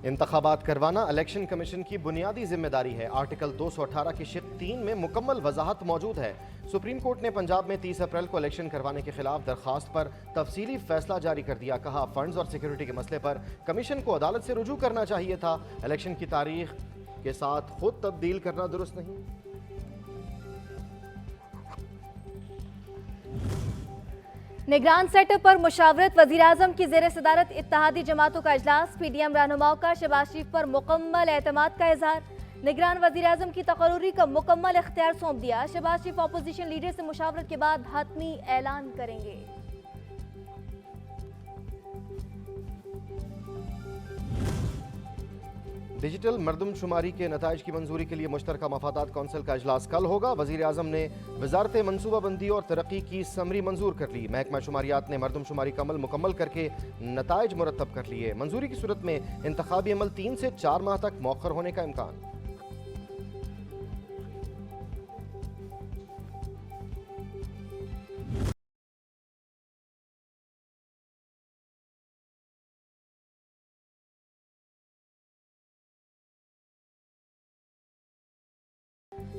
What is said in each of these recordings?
इंतखाबात करवाना election commission की बुनियादी जिम्मेदारी है। आर्टिकल 218 की शिक 3 में मुकम्मल वजाहत मौजूद है। सुप्रीम कोर्ट ने पंजाब में 30 अप्रैल को इलेक्शन करवाने के खिलाफ दरखास्त पर तफसीली फैसला जारी कर दिया। कहा, फंड्स और सिक्योरिटी के मसले पर कमीशन को अदालत से रुजू करना चाहिए था। इलेक्शन की तारीख के साथ खुद तब्दील करना दुरुस्त नहीं। निगरान सेटअप पर मुशावरत, वज़ीर-ए-आज़म की ज़ेर सदारत इत्तेहादी जमातों का इजलास, PDM रहनुमाओं का शहबाज शरीफ पर मुकम्मल एतमाद का इजहार। निगरान वज़ीर-ए-आज़म की तकर्रुरी का मुकम्मल इख्तियार सौंप दिया। शहबाज शरीफ अपोजिशन लीडर से मुशावरत के बाद हतमी ऐलान करेंगे। डिजिटल मरदमशुमारी के नताइज की मंजूरी के लिए मुश्तरका मफादात कौंसिल का इजलास कल होगा। वज़ीर-ए-आज़म ने वजारत मनसूबाबंदी और तरक्की की समरी मंजूर कर ली। महकमा शुमारियात ने मरदमशुमारी का अमल मुकम्मल करके नताइज मुरतब कर लिए। मंजूरी की सूरत में इंतखाबी अमल 3 से 4 माह तक मौखर होने का इम्कान।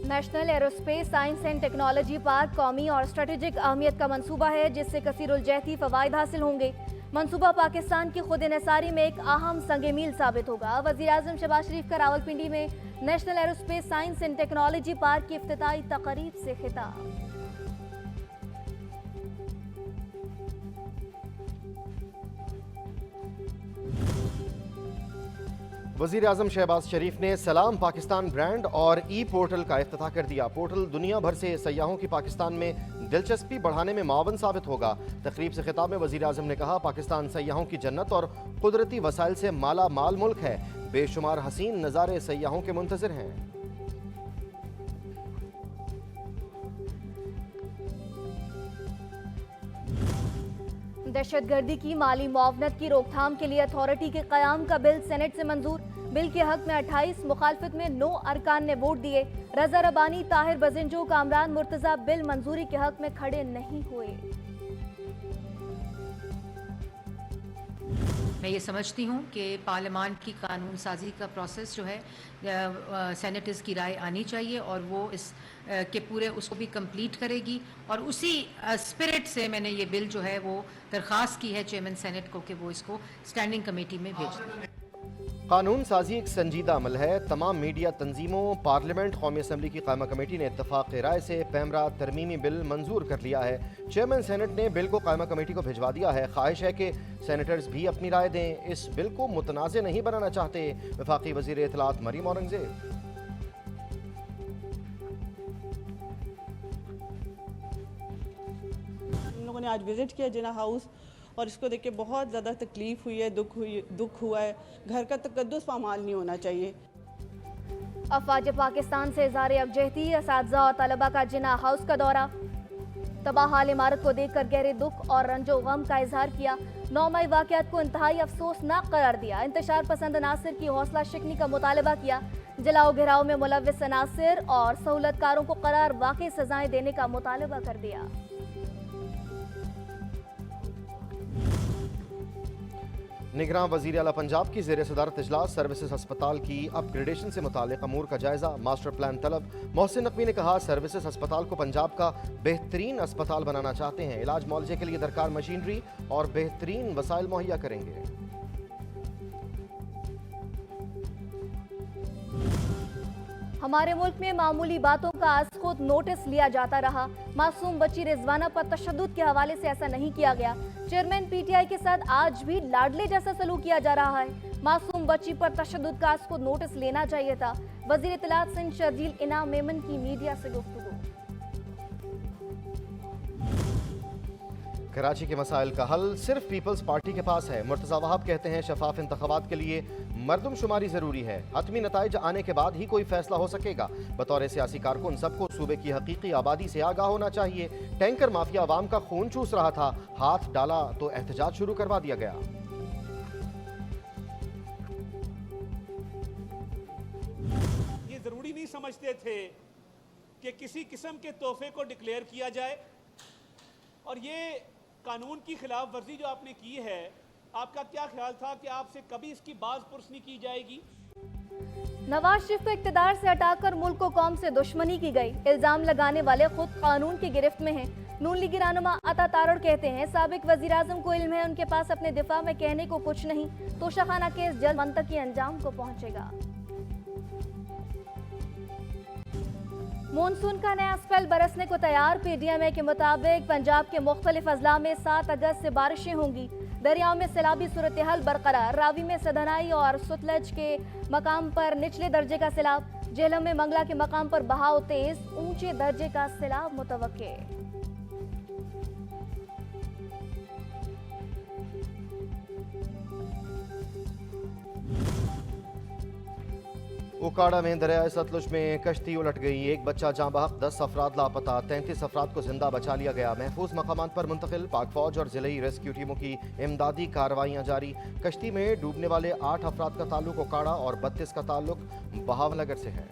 National aerospace science and technology park कौमी और स्ट्रेटेजिक अहमियत का मंसूबा है, जिससे कसीरुल-जहती फवायद हासिल होंगे। मंसूबा पाकिस्तान की खुद इन्हिसारी में एक अहम संगे मील साबित होगा। वज़ीर-ए-आज़म शहबाज शरीफ का रावलपिंडी में national aerospace science and technology park की इफ्तिताई तकरीब से खिताब। वज़ीर-ए-आज़म शहबाज शरीफ ने सलाम पाकिस्तान ब्रांड और पोर्टल का इफ्तिताह कर दिया। पोर्टल दुनिया भर से सयाहों की पाकिस्तान में दिलचस्पी बढ़ाने में मावन साबित होगा। तकरीब से खिताब में वज़ीर-ए-आज़म ने कहा, पाकिस्तान सयाहों की जन्नत और कुदरती वसाइल से माला माल मुल्क है। बेशुमार हसीन नज़ारे सयाहों के मुंतज़िर हैं। दहशतगर्दी की माली मुआवनत की रोकथाम के लिए अथॉरिटी के क़याम का बिल सेनेट से मंजूर। बिल के हक में 28, मुखालफत में 9 अरकान ने वोट दिए। रजा रबानी, ताहिर बजिंजो, कामरान मुर्तज़ा बिल मंजूरी के हक में खड़े नहीं हुए। मैं ये समझती हूँ कि पार्लियामान की कानून साजी का प्रोसेस जो है सेनेटर्स की राय आनी चाहिए और वो इस के पूरे उसको भी कंप्लीट करेगी। और उसी स्पिरिट से मैंने ये बिल जो है वो दरख्वास्त की है चेयरमैन सेनेट को कि वो इसको स्टैंडिंग कमेटी में भेज दें। कानून साजी एक संजीदा अमल है। तमाम मीडिया तंजीमों, पार्लियामेंट, कौमी असम्बली की कायमा कमेटी ने इत्तफाक राय से पैमरा तरमीमी बिल मंजूर कर लिया है। चेयरमैन सेनेट ने बिल को कायमा कमेटी को भिजवा दिया है। ख्वाहिश है कि सेनेटर्स भी अपनी राय दें। इस बिल को मुतनाज़ नहीं बनाना चाहते वफाकी वज़ीर इत्तलात मरीम औरंगज़ेब। हम लोगों ने आज विजिट किया जिना हाउस और इसको देख के बहुत ज़्यादा तकलीफ हुई है, दुख हुआ है। घर का तकद्दुस पामाल नहीं होना चाहिए। अफवाज पाकिस्तान से इज़हार यकजहती, असातिज़ा और तलबा का जिना हाउस का दौरा। तबाहाल इमारत को देखकर गहरे दुख और रंजो गम का इजहार किया। 9 मई वाक़यात को इंतहाई अफसोसनाक करार दिया। इंतशार पसंद अनासर की हौसला शिकनी का मुतालबा किया। जलाओ घिराव में मुलव्विस अनासर और सहूलतकारों को करार वाकई सजाएं देने का मुतालबा कर दिया। निगरान वज़ीर आला पंजाब की ज़ेर सदारत इजलास, सर्विसेज अस्पताल की अपग्रेडेशन से मुताल्लिक़ अमूर का जायज़ा, मास्टर प्लान तलब। मोहसिन नकवी ने कहा, सर्विसेज अस्पताल को पंजाब का बेहतरीन अस्पताल बनाना चाहते हैं। इलाज मुआलजे के लिए दरकार मशीनरी और बेहतरीन वसाइल मुहैया करेंगे। हमारे मुल्क में मामूली बातों का आज खुद नोटिस लिया जाता रहा। मासूम बच्ची रिजवाना पर तशद्दुद के हवाले से ऐसा नहीं किया गया। चेयरमैन PTI के साथ आज भी लाडले जैसा सलूक किया जा रहा है। मासूम बच्ची पर तशद्दुद का आज खुद नोटिस लेना चाहिए था। वज़ीर इत्तलात सिंध शर्जील इनाम मेमन की मीडिया से गुफ्तगू। कराची के मसाइल का हल सिर्फ पीपल्स पार्टी के पास है। मुर्तज़ा वहाब कहते हैं, शफाफ इंतखाबात के लिए मरदमशुमारी जरूरी है। हतमी नताइज आने के बाद ही कोई फैसला हो सकेगा। बतौर सियासी कारकुन सबको सूबे की हकीकी आबादी से आगाह होना चाहिए। टैंकर माफिया आवाम का खून चूस रहा था, हाथ डाला तो एहतजाज शुरू करवा दिया गया। ये जरूरी नहीं समझते थे कि किसी किस्म के तोहफे को डिक्लेयर किया जाए। और ये कानून की खिलाफ वर्जी जो आपने की है, आपका क्या ख्याल था कि आपसे कभी इसकी बाज़पुरसी की जाएगी? नवाज शरीफ को इक्तदार से हटाकर मुल्क को कौम से दुश्मनी की गई। इल्जाम लगाने वाले खुद कानून की गिरफ्त में हैं। नून लीगी रहनुमा अता तारड़ कहते हैं साबिक वजीर आजम को इल्म है उनके पास अपने दिफा में कहने को कुछ नहीं। तोशाखाना केस जल्द मंतकी अंजाम को पहुंचेगा। मॉनसून का नया स्पेल बरसने को तैयार। पीडीएमए के मुताबिक पंजाब के मुख्तलिफ अजला में 7 अगस्त से बारिशें होंगी। दरियाओं में सैलाबी सूरत हाल बरकरार। रावी में सधनाई और सुतलज के मकाम पर निचले दर्जे का सैलाब। झेलम में मंगला के मकाम पर बहाव तेज, ऊंचे दर्जे का सैलाब मुतवक्के। उकाड़ा में दरियाए सतलुज में कश्ती उलट गई। एक बच्चा जाँ बहक, 10 अफराद लापता। 33 अफराद को जिंदा बचा लिया गया। महफूज मकामात पर मुंतकिल। पाक फौज और जिले रेस्क्यू टीमों की इमदादी कार्रवाइयाँ जारी। कश्ती में डूबने वाले 8 अफराद का ताल्लुक उकाड़ा और 32 का ताल्लुक बहावनगर से है।